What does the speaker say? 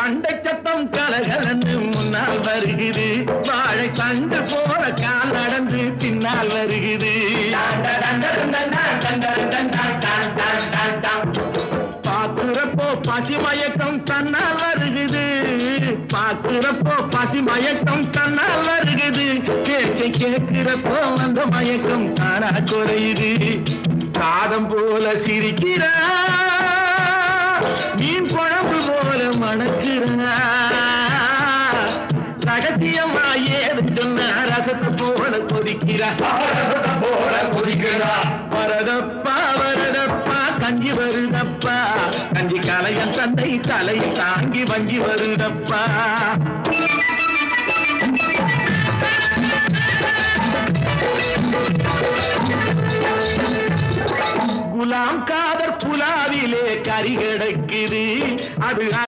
சண்டை சத்தம் கலகலன்னு முன்னால் வருகிறது வாழை தண்டு போல கால் நடந்து பின்னால் வருகிறது பாக்குறப்போ பசி மயக்கம் தன்னால் வருகிறது பாக்குறப்போ பசி மயக்கம் தன்னால் வருகிறது பேச்சை கேட்கிறப்போ அந்த மயக்கம் தானா குறையுது சாதம் போல சிரிக்கிறா மீன் குழம்பு போல மணக்கிறா ரகசியமா ஏது சொன்ன ரசத்தை போல கொதிக்கிறா வரதப்பா வரதப்பா கஞ்சி வருதப்பா கஞ்சி கலையன் தந்தை தலை தாங்கி வஞ்சி வருதப்பா குலாம் காதர் புலாவிலே கறி கிடக்குது அது